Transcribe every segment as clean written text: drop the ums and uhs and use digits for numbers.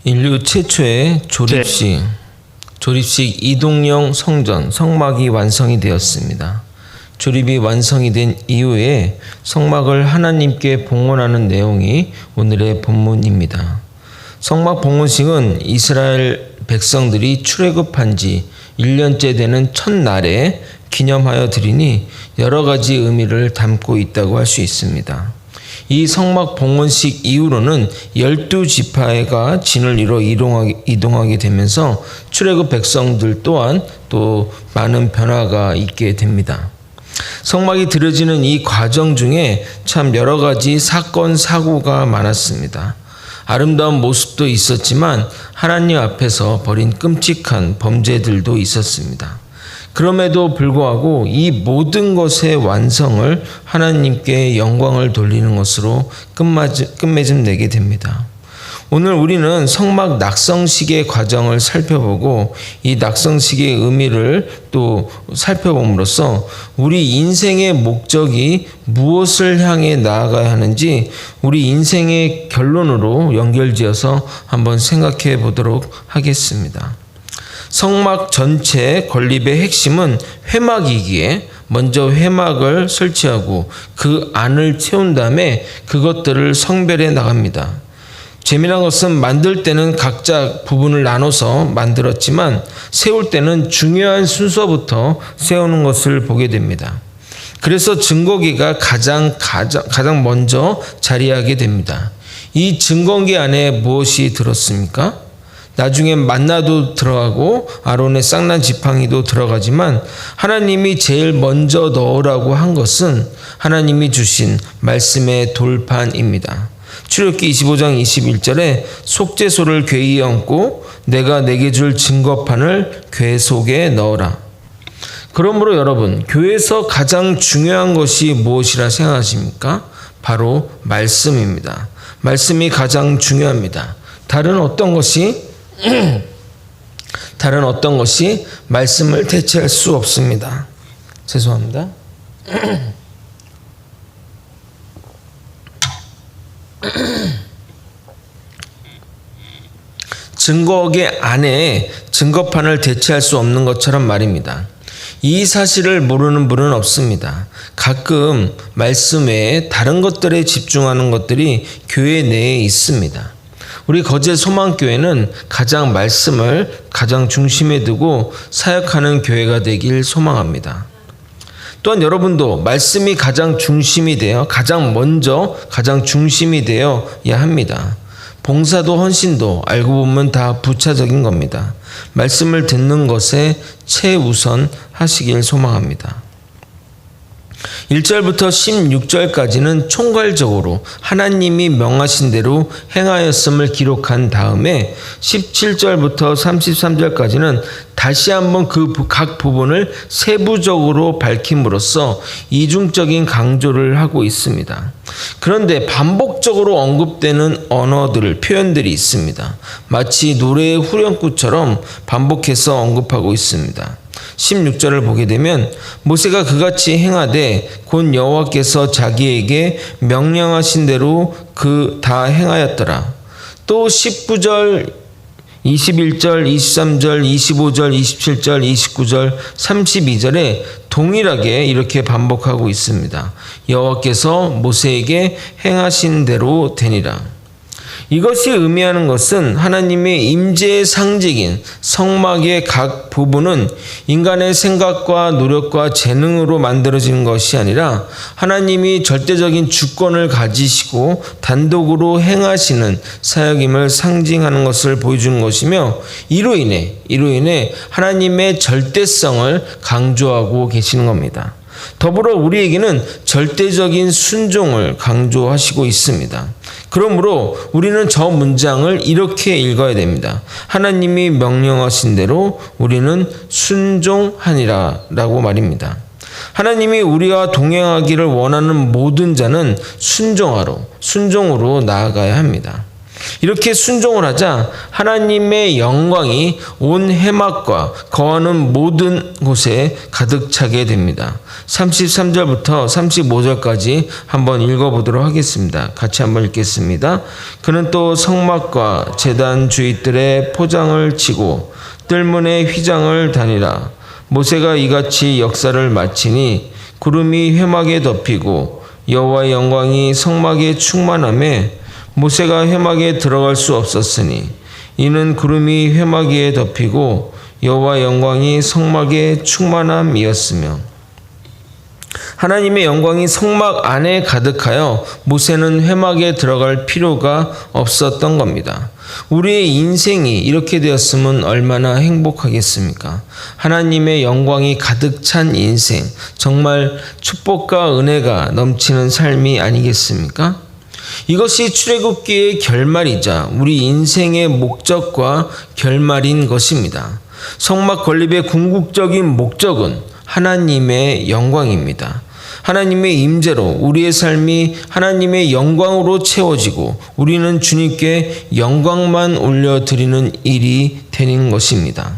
인류 최초의 조립식 이동형 성전, 성막이 완성이 되었습니다. 조립이 완성이 된 이후에 성막을 하나님께 봉헌하는 내용이 오늘의 본문입니다. 성막 봉헌식은 이스라엘 백성들이 출애굽한 지 1년째 되는 첫날에 기념하여 드리니 여러 가지 의미를 담고 있다고 할 수 있습니다. 이 성막 봉헌식 이후로는 12지파가 진을 이뤄 이동하게 되면서 출애굽 백성들 또한 또 많은 변화가 있게 됩니다. 성막이 들여지는 이 과정 중에 참 여러 가지 사건 사고가 많았습니다. 아름다운 모습도 있었지만 하나님 앞에서 벌인 끔찍한 범죄들도 있었습니다. 그럼에도 불구하고 이 모든 것의 완성을 하나님께 영광을 돌리는 것으로 끝맺음 내게 됩니다. 오늘 우리는 성막 낙성식의 과정을 살펴보고 이 낙성식의 의미를 또 살펴봄으로써 우리 인생의 목적이 무엇을 향해 나아가야 하는지 우리 인생의 결론으로 연결지어서 한번 생각해 보도록 하겠습니다. 성막 전체 건립의 핵심은 회막이기에 먼저 회막을 설치하고 그 안을 채운 다음에 그것들을 성별해 나갑니다. 재미난 것은 만들 때는 각자 부분을 나눠서 만들었지만 세울 때는 중요한 순서부터 세우는 것을 보게 됩니다. 그래서 증거기가 가장 먼저 자리하게 됩니다. 이 증거기 안에 무엇이 들었습니까? 나중에 만나도 들어가고 아론의 쌍난 지팡이도 들어가지만 하나님이 제일 먼저 넣으라고 한 것은 하나님이 주신 말씀의 돌판입니다. 출애굽기 25장 21절에 속죄소를 궤에 얹고 내가 내게 줄 증거판을 궤 속에 넣어라. 그러므로 여러분, 교회에서 가장 중요한 것이 무엇이라 생각하십니까? 바로 말씀입니다. 말씀이 가장 중요합니다. 다른 어떤 것이 말씀을 대체할 수 없습니다. 죄송합니다. 증거계 안에 증거판을 대체할 수 없는 것처럼 말입니다. 이 사실을 모르는 분은 없습니다. 가끔 말씀 외에 다른 것들에 집중하는 것들이 교회 내에 있습니다. 우리 거제 소망교회는 가장 말씀을 가장 중심에 두고 사역하는 교회가 되길 소망합니다. 또한 여러분도 말씀이 가장 중심이 되어 가장 중심이 되어야 합니다. 봉사도 헌신도 알고 보면 다 부차적인 겁니다. 말씀을 듣는 것에 최우선 하시길 소망합니다. 1절부터 16절까지는 총괄적으로 하나님이 명하신 대로 행하였음을 기록한 다음에 17절부터 33절까지는 다시 한번 그 각 부분을 세부적으로 밝힘으로써 이중적인 강조를 하고 있습니다. 그런데 반복적으로 언급되는 표현들이 있습니다. 마치 노래의 후렴구처럼 반복해서 언급하고 있습니다. 16절을 보게 되면 모세가 그같이 행하되 곧 여호와께서 자기에게 명령하신 대로 그 다 행하였더라. 또 19절, 21절, 23절, 25절, 27절, 29절, 32절에 동일하게 이렇게 반복하고 있습니다. 여호와께서 모세에게 행하신 대로 되니라. 이것이 의미하는 것은 하나님의 임재의 상징인 성막의 각 부분은 인간의 생각과 노력과 재능으로 만들어지는 것이 아니라 하나님이 절대적인 주권을 가지시고 단독으로 행하시는 사역임을 상징하는 것을 보여주는 것이며 이로 인해 하나님의 절대성을 강조하고 계시는 겁니다. 더불어 우리에게는 절대적인 순종을 강조하시고 있습니다. 그러므로 우리는 저 문장을 이렇게 읽어야 됩니다. 하나님이 명령하신 대로 우리는 순종하니라 라고 말입니다. 하나님이 우리와 동행하기를 원하는 모든 자는 순종으로 나아가야 합니다. 이렇게 순종을 하자 하나님의 영광이 온 해막과 거하는 모든 곳에 가득 차게 됩니다. 33절부터 35절까지 한번 읽어보도록 하겠습니다. 같이 한번 읽겠습니다. 그는 또 성막과 제단 주위뜰에 포장을 치고 뜰문에 휘장을 다니라. 모세가 이같이 역사를 마치니 구름이 회막에 덮이고 여호와의 영광이 성막에 충만하매 모세가 회막에 들어갈 수 없었으니 이는 구름이 회막 위에 덮이고 여호와의 영광이 성막에 충만함이었으며 하나님의 영광이 성막 안에 가득하여 모세는 회막에 들어갈 필요가 없었던 겁니다. 우리의 인생이 이렇게 되었으면 얼마나 행복하겠습니까? 하나님의 영광이 가득 찬 인생, 정말 축복과 은혜가 넘치는 삶이 아니겠습니까? 이것이 출애굽기의 결말이자 우리 인생의 목적과 결말인 것입니다. 성막 건립의 궁극적인 목적은 하나님의 영광입니다. 하나님의 임재로 우리의 삶이 하나님의 영광으로 채워지고 우리는 주님께 영광만 올려드리는 일이 되는 것입니다.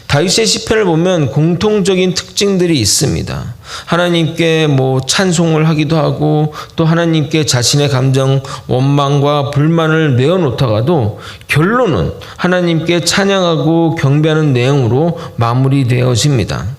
다윗의 시편을 보면 공통적인 특징들이 있습니다. 하나님께 찬송을 하기도 하고 또 하나님께 자신의 감정, 원망과 불만을 내어놓다가도 결론은 하나님께 찬양하고 경배하는 내용으로 마무리되어집니다.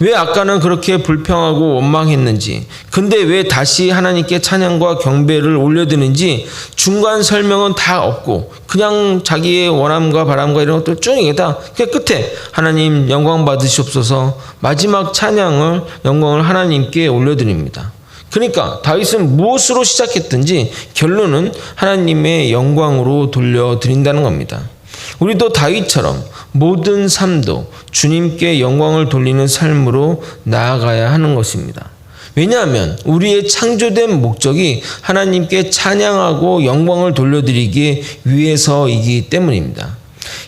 왜 아까는 그렇게 불평하고 원망했는지, 근데 왜 다시 하나님께 찬양과 경배를 올려드는지 중간 설명은 다 없고 그냥 자기의 원함과 바람과 이런 것들 쭉 얘기다. 그 끝에 하나님 영광 받으시옵소서 마지막 찬양을 영광을 하나님께 올려드립니다. 그러니까 다윗은 무엇으로 시작했든지 결론은 하나님의 영광으로 돌려드린다는 겁니다. 우리도 다윗처럼 모든 삶도 주님께 영광을 돌리는 삶으로 나아가야 하는 것입니다. 왜냐하면 우리의 창조된 목적이 하나님께 찬양하고 영광을 돌려드리기 위해서이기 때문입니다.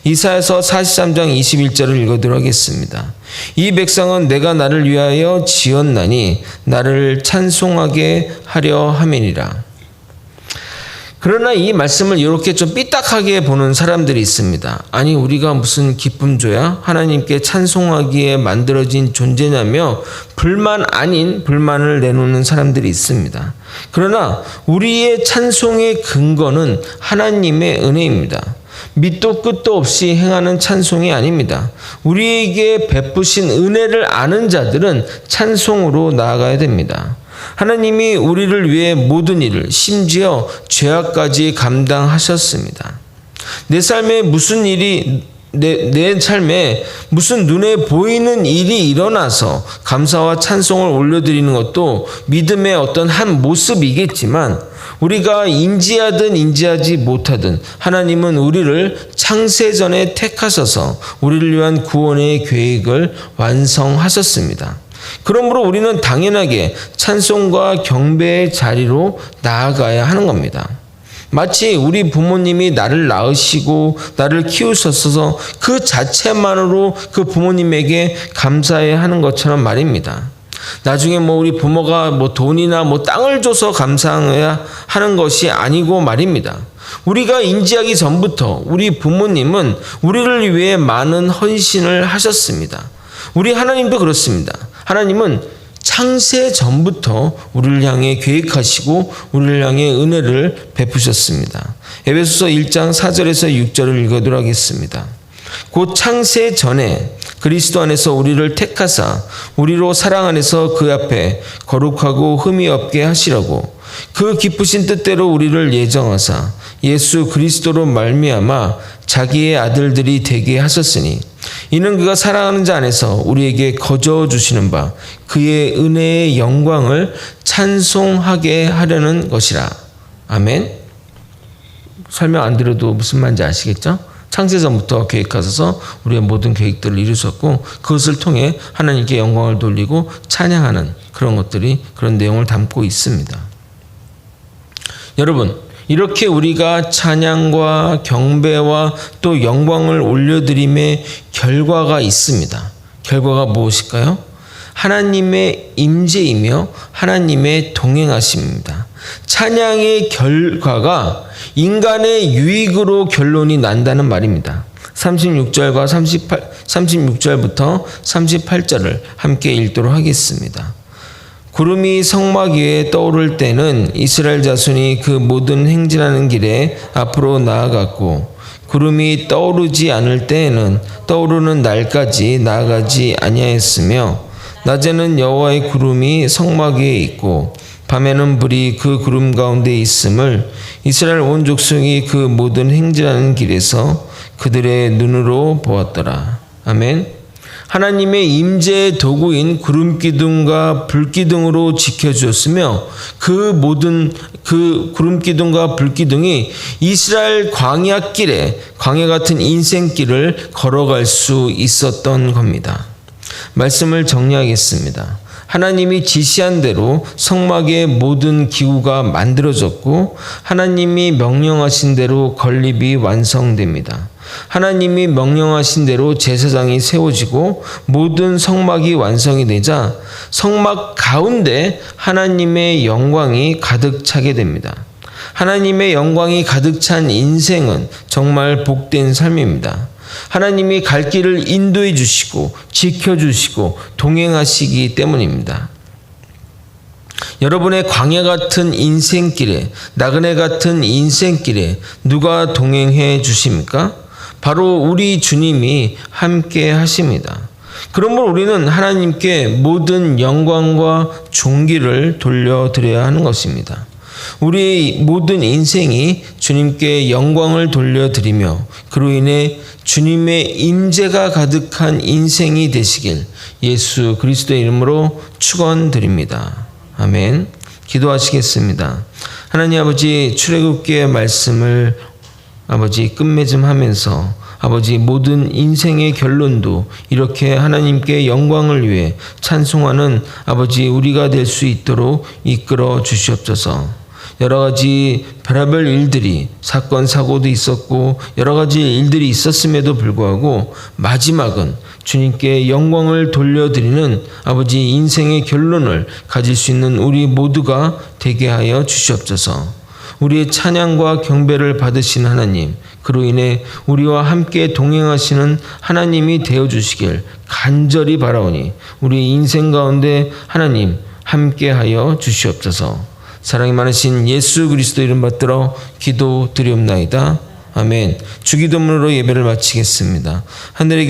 이사야서 43장 21절을 읽어드리도록 하겠습니다. 이 백성은 내가 나를 위하여 지었나니 나를 찬송하게 하려 함이니라. 그러나 이 말씀을 이렇게 좀 삐딱하게 보는 사람들이 있습니다. 아니 우리가 무슨 기쁨조야? 하나님께 찬송하기에 만들어진 존재냐며 불만 아닌 불만을 내놓는 사람들이 있습니다. 그러나 우리의 찬송의 근거는 하나님의 은혜입니다. 밑도 끝도 없이 행하는 찬송이 아닙니다. 우리에게 베푸신 은혜를 아는 자들은 찬송으로 나아가야 됩니다. 하나님이 우리를 위해 모든 일을 심지어 죄악까지 감당하셨습니다. 내 삶에 무슨 일이 내 삶에 무슨 눈에 보이는 일이 일어나서 감사와 찬송을 올려드리는 것도 믿음의 어떤 한 모습이겠지만 우리가 인지하든 인지하지 못하든 하나님은 우리를 창세전에 택하셔서 우리를 위한 구원의 계획을 완성하셨습니다. 그러므로 우리는 당연하게 찬송과 경배의 자리로 나아가야 하는 겁니다. 마치 우리 부모님이 나를 낳으시고 나를 키우셨어서 그 자체만으로 그 부모님에게 감사해야 하는 것처럼 말입니다. 나중에 우리 부모가 돈이나 땅을 줘서 감사해야 하는 것이 아니고 말입니다. 우리가 인지하기 전부터 우리 부모님은 우리를 위해 많은 헌신을 하셨습니다. 우리 하나님도 그렇습니다. 하나님은 창세 전부터 우리를 향해 계획하시고 우리를 향해 은혜를 베푸셨습니다. 에베소서 1장 4절에서 6절을 읽어드리도록 하겠습니다. 곧 창세 전에 그리스도 안에서 우리를 택하사 우리로 사랑 안에서 그 앞에 거룩하고 흠이 없게 하시려고 그 기쁘신 뜻대로 우리를 예정하사 예수 그리스도로 말미암아 자기의 아들들이 되게 하셨으니 이는 그가 사랑하는 자 안에서 우리에게 거저 주시는 바 그의 은혜의 영광을 찬송하게 하려는 것이라. 아멘. 설명 안 드려도 무슨 말인지 아시겠죠? 창세전부터 계획하셔서 우리의 모든 계획들을 이루셨고 그것을 통해 하나님께 영광을 돌리고 찬양하는 그런 것들이 그런 내용을 담고 있습니다. 여러분, 이렇게 우리가 찬양과 경배와 또 영광을 올려드림의 결과가 있습니다. 결과가 무엇일까요? 하나님의 임재이며 하나님의 동행하심입니다. 찬양의 결과가 인간의 유익으로 결론이 난다는 말입니다. 36절과 36절부터 38절을 함께 읽도록 하겠습니다. 구름이 성막 위에 떠오를 때는 이스라엘 자손이 그 모든 행진하는 길에 앞으로 나아갔고, 구름이 떠오르지 않을 때에는 떠오르는 날까지 나아가지 아니하였으며, 낮에는 여호와의 구름이 성막 위에 있고 밤에는 불이 그 구름 가운데 있음을 이스라엘 온 족속이 그 모든 행진하는 길에서 그들의 눈으로 보았더라. 아멘. 하나님의 임재의 도구인 구름기둥과 불기둥으로 지켜주었으며, 그 구름기둥과 불기둥이 이스라엘 광야길에 광야 같은 인생길을 걸어갈 수 있었던 겁니다. 말씀을 정리하겠습니다. 하나님이 지시한 대로 성막의 모든 기구가 만들어졌고, 하나님이 명령하신 대로 건립이 완성됩니다. 하나님이 명령하신 대로 제사장이 세워지고 모든 성막이 완성이 되자 성막 가운데 하나님의 영광이 가득 차게 됩니다. 하나님의 영광이 가득 찬 인생은 정말 복된 삶입니다. 하나님이 갈 길을 인도해 주시고 지켜주시고 동행하시기 때문입니다. 여러분의 광야 같은 인생길에, 나그네 같은 인생길에 누가 동행해 주십니까? 바로 우리 주님이 함께 하십니다. 그러므로 우리는 하나님께 모든 영광과 존귀를 돌려드려야 하는 것입니다. 우리의 모든 인생이 주님께 영광을 돌려드리며 그로 인해 주님의 임재가 가득한 인생이 되시길 예수 그리스도의 이름으로 축원드립니다. 아멘. 기도하시겠습니다. 하나님 아버지, 출애굽기의 말씀을 아버지 끝맺음하면서 아버지 모든 인생의 결론도 이렇게 하나님께 영광을 위해 찬송하는 아버지 우리가 될 수 있도록 이끌어 주시옵소서. 여러 가지 별의별 일들이, 사건 사고도 있었고 여러 가지 일들이 있었음에도 불구하고 마지막은 주님께 영광을 돌려드리는 아버지 인생의 결론을 가질 수 있는 우리 모두가 되게 하여 주시옵소서. 우리의 찬양과 경배를 받으신 하나님, 그로 인해 우리와 함께 동행하시는 하나님이 되어주시길 간절히 바라오니 우리 인생 가운데 하나님 함께하여 주시옵소서. 사랑이 많으신 예수 그리스도 이름 받들어 기도드리옵나이다. 아멘. 주기도문으로 예배를 마치겠습니다. 하늘에 계신